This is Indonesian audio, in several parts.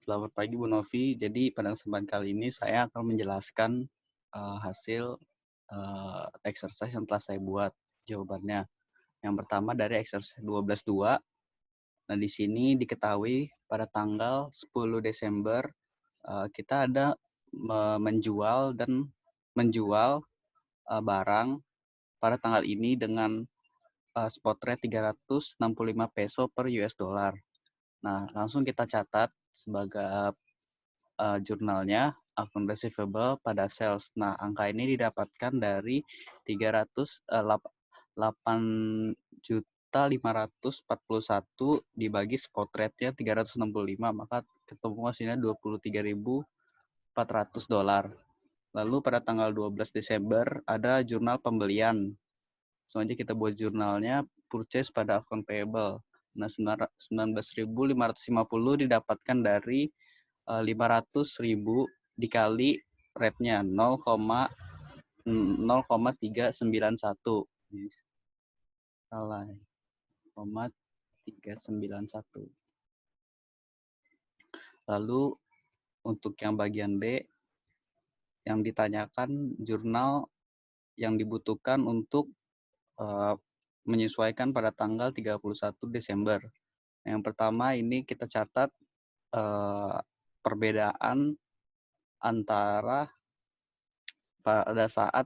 Selamat pagi Bu Novi. Jadi pada kesempatan kali ini saya akan menjelaskan hasil exercise yang telah saya buat jawabannya. Yang pertama dari exercise 12.2. Nah, di sini diketahui pada tanggal 10 Desember kita ada menjual barang pada tanggal ini dengan spot rate 365 peso per US dollar. Nah, langsung kita catat sebagai jurnalnya akun receivable pada sales. Nah, angka ini didapatkan dari 8.541 dibagi spot rate-nya 365, maka ketemu hasilnya $23.400. Lalu pada tanggal 12 Desember ada jurnal pembelian. Selanjutnya kita buat jurnalnya purchase pada akun payable. Nah, 19.550 didapatkan dari 500.000 dikali rate-nya 0,391. Salah. 0,391. Lalu untuk yang bagian B yang ditanyakan jurnal yang dibutuhkan untuk menyesuaikan pada tanggal 31 Desember. Yang pertama ini kita catat perbedaan antara pada saat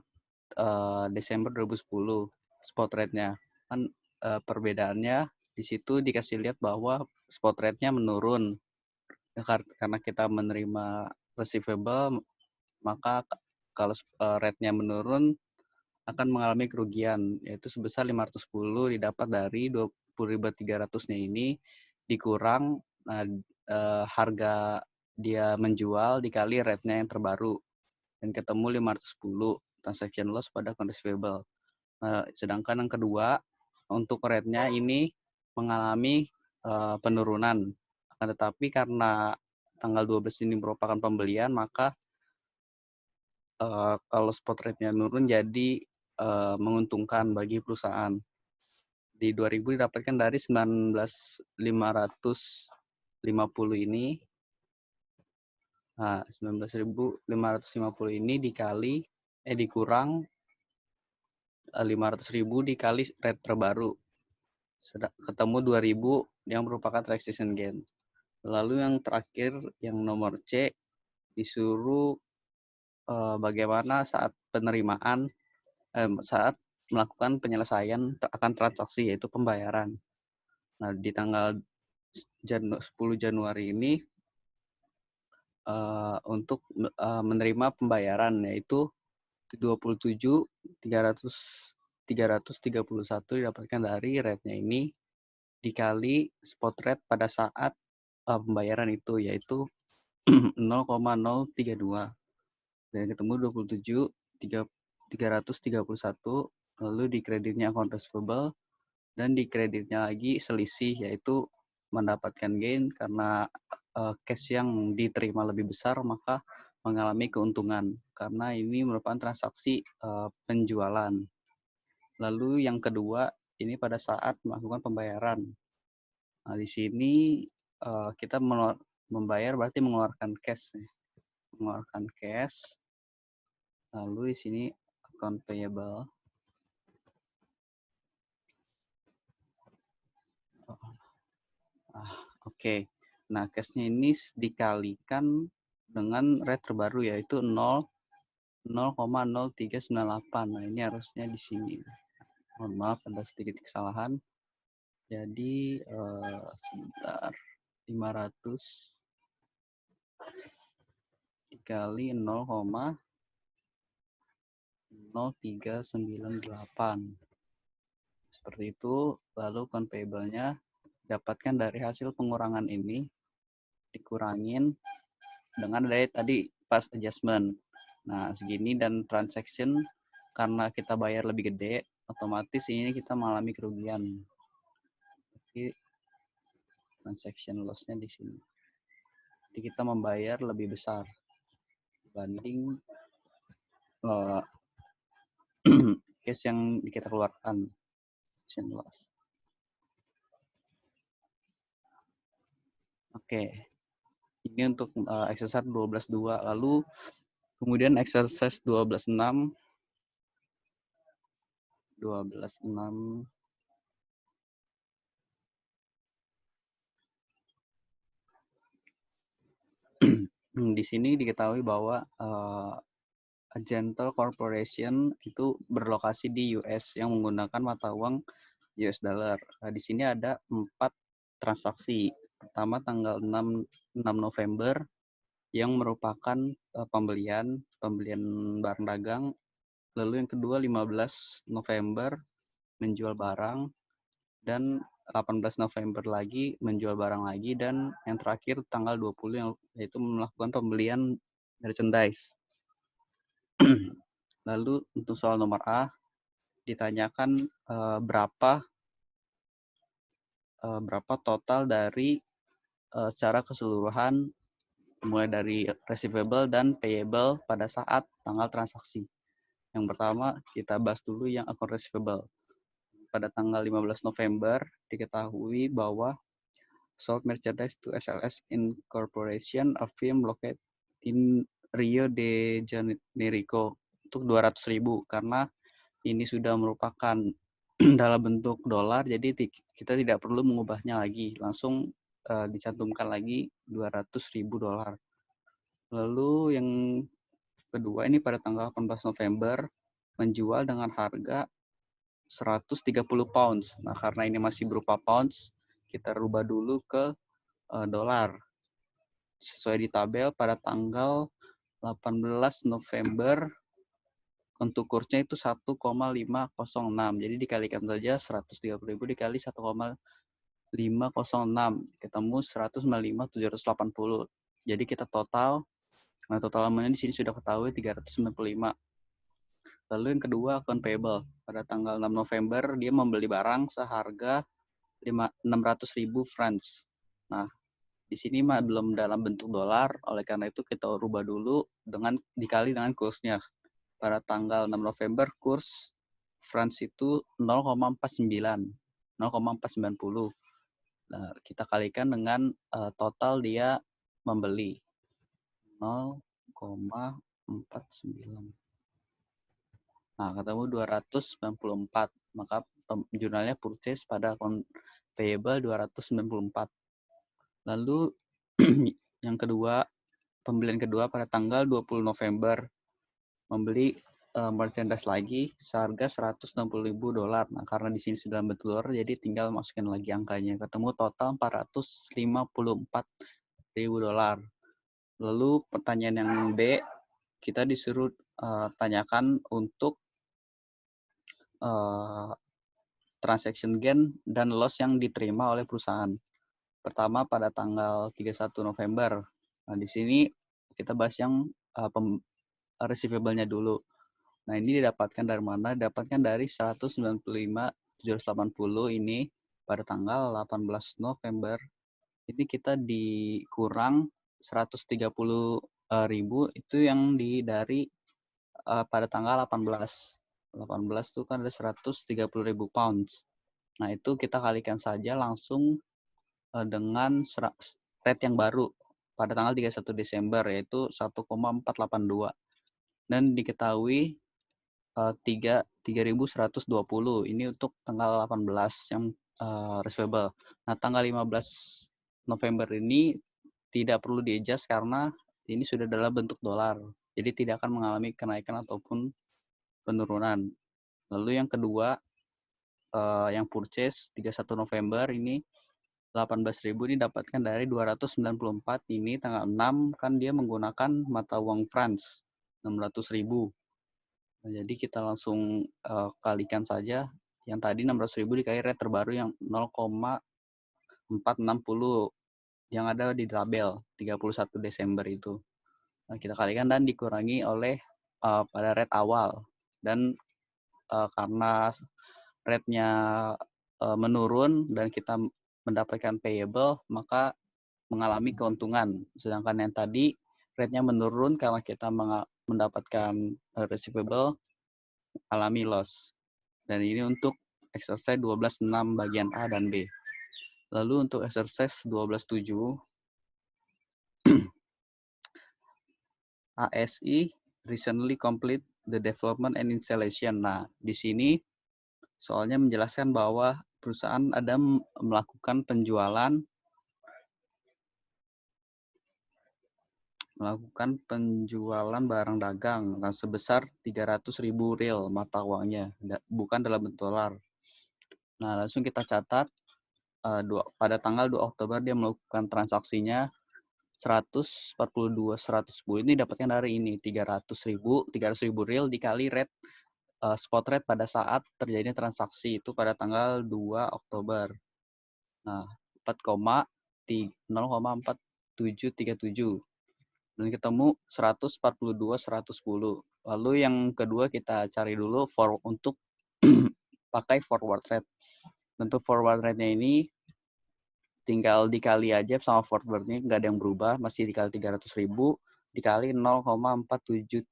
Desember 2010 spot rate-nya. Kan perbedaannya di situ dikasih lihat bahwa spot rate-nya menurun. Karena kita menerima receivable, maka kalau rate-nya menurun akan mengalami kerugian, yaitu sebesar 510 didapat dari 20.300-nya ini dikurang harga dia menjual dikali rate-nya yang terbaru dan ketemu 510 transaction loss pada account receivable. Nah, sedangkan yang kedua untuk rate-nya ini mengalami penurunan. Akan tetapi karena tanggal 12 ini merupakan pembelian, maka kalau spot rate-nya menurun jadi menguntungkan bagi perusahaan. Di 2000 didapatkan dari 19.550 ini. Nah, 19.550 ini dikurang 500.000 dikali rate terbaru. Ketemu 2.000 yang merupakan transaction gain. Lalu yang terakhir, yang nomor C, disuruh bagaimana saat penerimaan, saat melakukan penyelesaian akan transaksi, yaitu pembayaran. Nah, di tanggal 10 Januari ini untuk menerima pembayaran, yaitu 27.331 didapatkan dari rate-nya ini dikali spot rate pada saat pembayaran itu, yaitu 0,032 dan ketemu 27.331, lalu di kreditnya account receivable dan di kreditnya lagi selisih, yaitu mendapatkan gain karena cash yang diterima lebih besar, maka mengalami keuntungan karena ini merupakan transaksi penjualan. Lalu yang kedua ini pada saat melakukan pembayaran. Nah, di sini kita membayar berarti mengeluarkan cash. Mengeluarkan cash. Lalu di sini account payable. Oke. Nah, cash-nya ini dikalikan dengan rate terbaru, yaitu 0,0398. Nah, ini harusnya di sini. Mohon maaf, ada sedikit kesalahan. Jadi sebentar, 500 dikali 0,0398. Seperti itu. Lalu account payable-nya dapatkan dari hasil pengurangan ini dikurangin dengan dari tadi past adjustment. Nah, segini dan transaction karena kita bayar lebih gede, otomatis ini kita mengalami kerugian. Jadi transaction loss-nya di sini. Jadi kita membayar lebih besar dibanding cash yang kita keluarkan. Transaction loss. Oke. Ini untuk exercise 12.2. Lalu kemudian exercise 12.6. 12.6. Di sini diketahui bahwa A Gentle Corporation itu berlokasi di US yang menggunakan mata uang US dollar. Di sini ada 4 transaksi. Pertama tanggal 6 November yang merupakan pembelian barang dagang. Lalu yang kedua 15 November menjual barang, dan 18 November lagi menjual barang lagi, dan yang terakhir tanggal 20 yang yaitu melakukan pembelian merchandise. Lalu untuk soal nomor A ditanyakan berapa total dari secara keseluruhan mulai dari receivable dan payable pada saat tanggal transaksi. Yang pertama kita bahas dulu yang account receivable. Pada tanggal 15 November diketahui bahwa sold merchandise to SLS Incorporation, a firm located in Rio de Janeiro, untuk 200.000 karena ini sudah merupakan dalam bentuk dolar, jadi kita tidak perlu mengubahnya lagi, langsung dicantumkan lagi 200.000 dolar. Lalu yang kedua ini pada tanggal 18 November menjual dengan harga 130 pounds. Nah, karena ini masih berupa pounds, kita rubah dulu ke dolar. Sesuai di tabel pada tanggal 18 November untuk kursnya itu 1,506. Jadi dikalikan saja 130.000 dikali 1,506 ketemu 195.780. Jadi kita total amannya di sini sudah ketahui 395. Lalu yang kedua account payable. Pada tanggal 6 November dia membeli barang seharga 600.000 francs. Nah, di sini belum dalam bentuk dolar, oleh karena itu kita rubah dulu dengan dikali dengan kursnya. Pada tanggal 6 November kurs francs itu 0,49, 0,490. Nah, kita kalikan dengan total dia membeli 0,49. Nah, ketemu 294. Maka jurnalnya purchase pada account payable 294. Lalu yang kedua, pembelian kedua pada tanggal 20 November membeli merchandise lagi seharga 160.000 dolar. Nah, karena di sini sudah bentuk dolar, jadi tinggal masukin lagi angkanya. Ketemu total 454.000 dolar. Lalu pertanyaan yang B, kita disuruh tanyakan untuk transaction gain dan loss yang diterima oleh perusahaan. Pertama pada tanggal 31 November. Nah, di sini kita bahas yang receivable-nya dulu. Nah, ini didapatkan dari mana? Didapatkan dari 195.780 ini pada tanggal 18 November. Ini kita dikurang 130.000 itu yang dari pada tanggal 18. 18 itu kan ada 130.000 pounds. Nah, itu kita kalikan saja langsung dengan rate yang baru pada tanggal 31 Desember yaitu 1,482. Dan diketahui 3.120 ini untuk tanggal 18 yang receivable. Nah, tanggal 15 November ini tidak perlu di-adjust karena ini sudah dalam bentuk dolar. Jadi tidak akan mengalami kenaikan ataupun penurunan. Lalu yang kedua yang purchase 31 November ini 18.000 ini dapatkan dari 294 ini tanggal 6 kan dia menggunakan mata uang France 600.000. Nah, jadi kita langsung kalikan saja yang tadi 600.000 dikali rate terbaru yang 0,460 yang ada di tabel 31 Desember itu. Nah, kita kalikan dan dikurangi oleh pada rate awal. Dan karena rate-nya menurun dan kita mendapatkan payable, maka mengalami keuntungan. Sedangkan yang tadi rate-nya menurun karena kita mendapatkan receivable, alami loss. Dan ini untuk exercise 12.6 bagian A dan B. Lalu untuk exercise 12.7 ASI recently complete the development and installation. Nah, di sini soalnya menjelaskan bahwa perusahaan ada melakukan penjualan barang dagang sebesar 300.000 riyal mata uangnya, bukan dalam bentuk dolar. Nah, langsung kita catat pada tanggal 2 Oktober dia melakukan transaksinya 142.110 ini dapatkan dari ini 300.000 riyal dikali rate spot rate pada saat terjadinya transaksi itu pada tanggal 2 Oktober. Nah, 0,4737 dan ketemu 142.110. Lalu yang kedua kita cari dulu untuk pakai forward rate. Untuk forward rate-nya ini tinggal dikali aja sama forward-nya, nggak ada yang berubah, masih dikali 300.000 dikali 0,4730.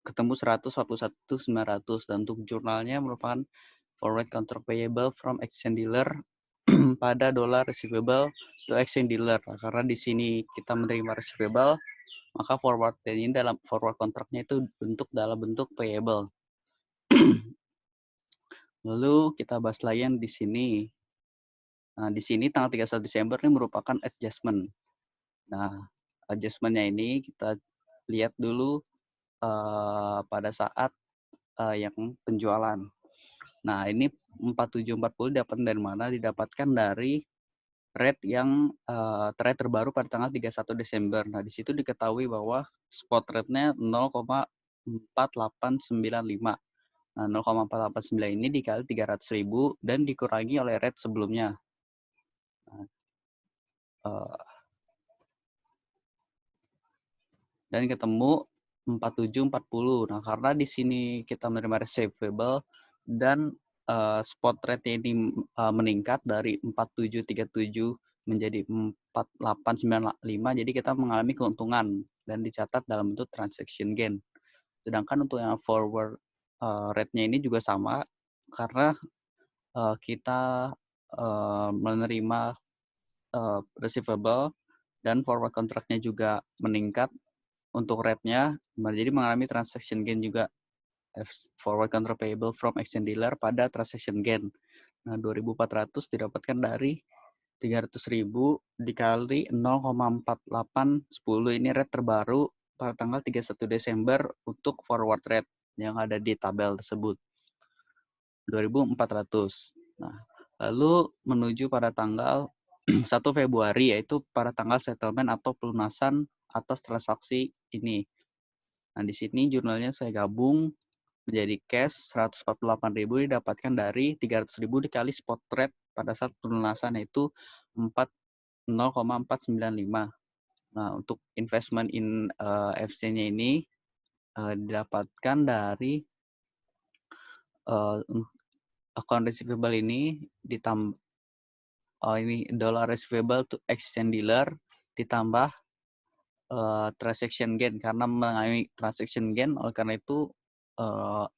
Ketemu 141.900 dan untuk jurnalnya merupakan forward contract payable from exchange dealer pada dollar receivable to exchange dealer. Karena di sini kita menerima receivable, maka forward ini dalam forward kontraknya itu dalam bentuk payable. Lalu kita bahas lagi yang di sini. Nah, di sini tanggal 31 Desember ini merupakan adjustment. Nah, adjustment-nya ini kita lihat dulu pada saat yang penjualan. Nah, ini 4740 dapat dari mana? Didapatkan dari rate yang rate terbaru pada tanggal 31 Desember. Nah, di situ diketahui bahwa spot rate-nya 0,4895. Nah, 0,489 ini dikali 300.000 dan dikurangi oleh rate sebelumnya. Nah, dan ketemu 4740. Nah, karena di sini kita menerima receivable dan spot rate ini meningkat dari 4737 menjadi 4895, jadi kita mengalami keuntungan dan dicatat dalam bentuk transaction gain. Sedangkan untuk yang forward rate-nya ini juga sama karena kita menerima receivable dan forward contract-nya juga meningkat untuk rate-nya, jadi mengalami transaction gain juga. Forward contract payable from exchange dealer pada transaction gain. Nah, 2.400 didapatkan dari 300.000 dikali 0,4810 ini rate terbaru pada tanggal 31 Desember untuk forward rate yang ada di tabel tersebut. 2.400. Nah, lalu menuju pada tanggal 1 Februari yaitu pada tanggal settlement atau pelunasan atas transaksi ini. Nah, di sini jurnalnya saya gabung menjadi cash 148.000 didapatkan dari 300.000 dikali spot rate pada saat pelunasan yaitu 0,495. Nah, untuk investment in FC-nya ini didapatkan dari account receivable ini ditambah ini dollar receivable to exchange dealer ditambah transaction gain karena mengalami transaction gain, oleh karena itu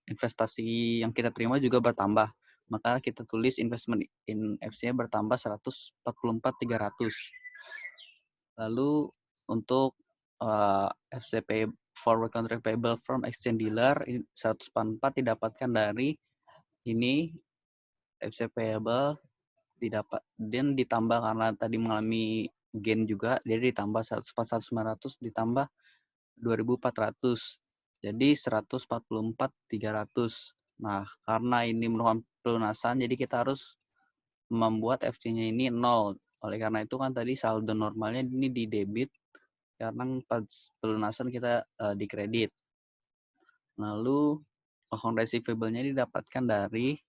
investasi yang kita terima juga bertambah. Maka kita tulis investment in FC-nya bertambah 144.300. Lalu untuk FCP forward contract payable from exchange dealer 144 didapatkan dari ini FC payable dan ditambah karena tadi mengalami gain juga, jadi ditambah 144.900 ditambah 2.400 jadi 144.300. Nah, karena ini merupakan pelunasan jadi kita harus membuat FC-nya ini 0. Oleh karena itu kan tadi saldo normalnya ini di debit karena pas pelunasan kita di kredit. Lalu account receivable-nya didapatkan dari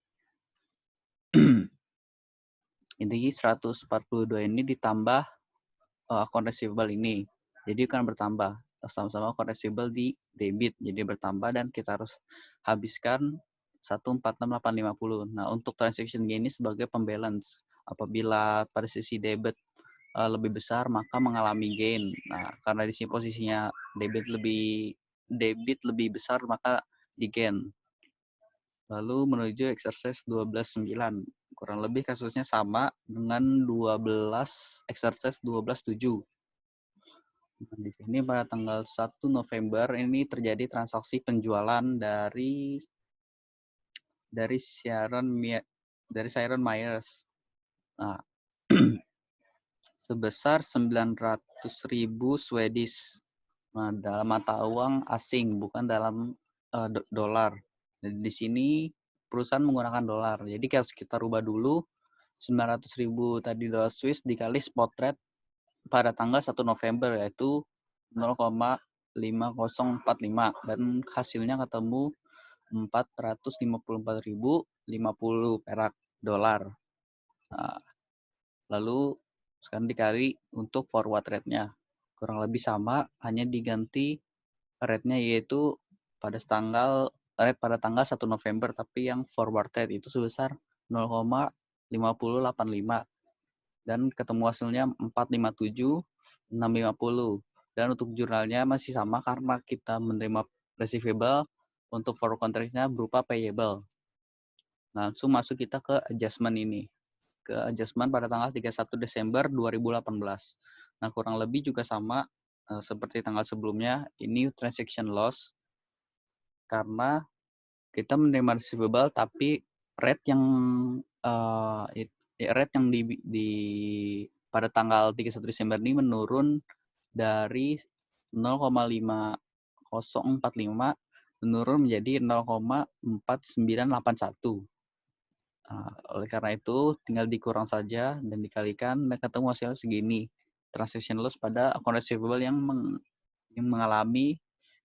ini 142 ini ditambah account receivable ini. Jadi kan bertambah. Sama-sama account receivable di debit. Jadi bertambah dan kita harus habiskan 146.850. Nah, untuk transaction gain ini sebagai pembalance. Apabila pada sisi debit lebih besar maka mengalami gain. Nah, karena di sini posisinya debit lebih besar maka di gain. Lalu menuju exercise 12.9. Kurang lebih kasusnya sama dengan exercise 12.7. Nah, di sini pada tanggal 1 November ini terjadi transaksi penjualan dari Sharon Myers. Nah, sebesar 900.000 Swedish. Nah, dalam mata uang asing, bukan dalam dolar. Jadi di sini perusahaan menggunakan dolar. Jadi kita rubah dulu 900.000 tadi dolar Swiss dikali spot rate pada tanggal 1 November, yaitu 0,5045, dan hasilnya ketemu 454.050 perak dolar. Nah, lalu sekarang dikali untuk forward rate-nya. Kurang lebih sama, hanya diganti rate-nya, yaitu pada tanggal 1 November, tapi yang forward rate itu sebesar 0,5085, dan ketemu hasilnya 457.650. Dan untuk jurnalnya masih sama karena kita menerima receivable, untuk forward contract-nya berupa payable. Langsung masuk kita ke adjustment ini. Ke adjustment pada tanggal 31 Desember 2018. Nah, kurang lebih juga sama seperti tanggal sebelumnya. Ini transaction loss karena kita menerima receivable tapi rate yang pada tanggal 31 Desember ini menurun dari 0,5045 menurun menjadi 0,4981. Oleh karena itu, tinggal dikurang saja dan dikalikan dan ketemu hasilnya segini. Transaction loss pada account receivable yang mengalami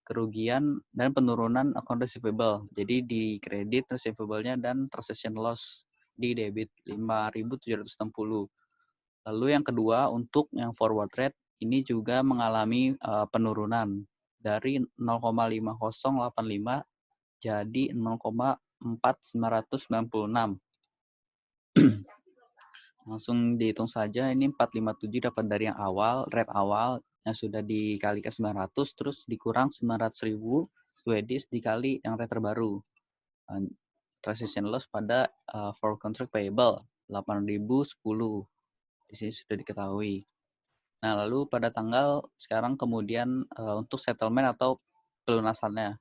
kerugian dan penurunan account receivable. Jadi di kredit receivable-nya dan transaction loss di debit 5.760. Lalu yang kedua, untuk yang forward rate ini juga mengalami penurunan dari 0,5085 jadi 0,4996. Langsung dihitung saja, ini 457 dapat dari yang awal, rate awal yang sudah dikali ke 900, terus dikurang 900.000 Swedish dikali yang rate terbaru. Transaction loss pada for contract payable 8.010. Di sini sudah diketahui. Nah, lalu pada tanggal sekarang kemudian untuk settlement atau pelunasannya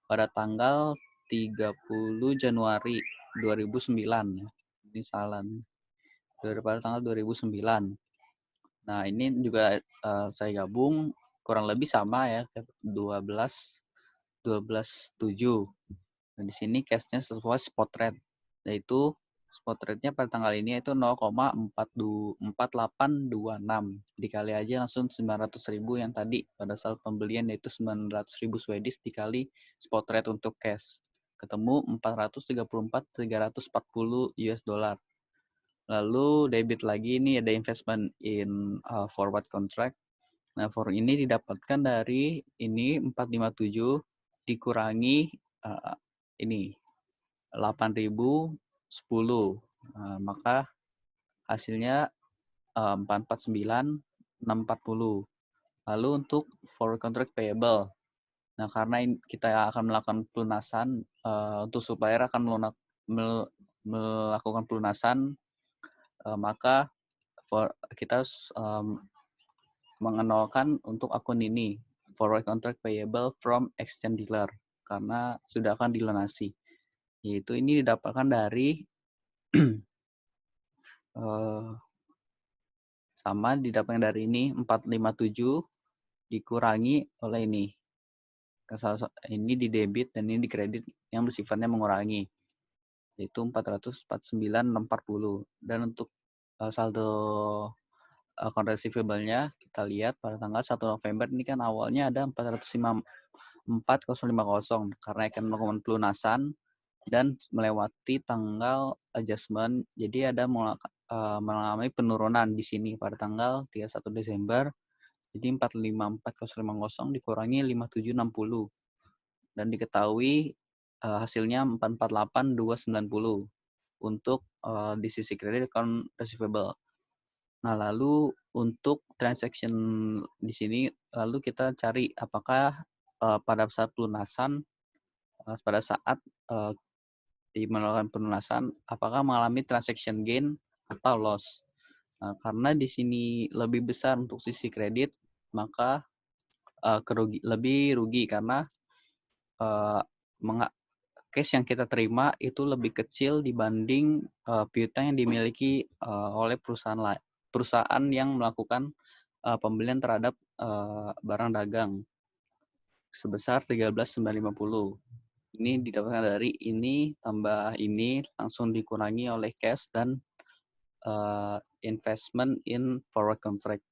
pada tanggal 30 Januari 2009. Ini salah. Pada tanggal 2009. Nah, ini juga saya gabung kurang lebih sama ya, 12.7. Nah, di sini cashnya sesuai spot rate, yaitu spot rate-nya pada tanggal ini yaitu 0,4826. Dikali aja langsung 900.000 yang tadi pada saat pembelian, yaitu 900.000 Swedish dikali spot rate untuk cash. Ketemu 434.340 US dollar. Lalu debit lagi, ini ada investment in forward contract. Nah, forward ini didapatkan dari ini 457 dikurangi ini 8.010. Maka hasilnya 449.640. Lalu untuk forward contract payable. Nah, karena kita akan melakukan pelunasan, untuk supplier akan melakukan pelunasan, maka kita mengenalkan untuk akun ini forward contract payable from exchange dealer karena sudah akan dilunasi. Yaitu ini didapatkan dari didapatkan dari ini 457 dikurangi oleh ini. Ini di debit dan ini di kredit yang bersifatnya mengurangi. Yaitu 449.640. Dan untuk saldo account receivable-nya kita lihat pada tanggal 1 November ini kan awalnya ada 450 karena akan melakukan pelunasan dan melewati tanggal adjustment, jadi ada mengalami penurunan di sini pada tanggal 31 Desember. Jadi 454.050 dikurangi 5760 dan diketahui hasilnya 448.290 untuk di sisi kredit account receivable. Nah, lalu untuk transaction di sini, lalu kita cari apakah pada saat pelunasan, pada saat melakukan pelunasan, apakah mengalami transaction gain atau loss. Nah, karena di sini lebih besar untuk sisi kredit, maka lebih rugi karena eee, case yang kita terima itu lebih kecil dibanding piutang yang dimiliki oleh perusahaan yang melakukan pembelian terhadap barang dagang sebesar 13.950. Ini didapatkan dari ini tambah ini langsung dikurangi oleh cash dan investment in forward contract.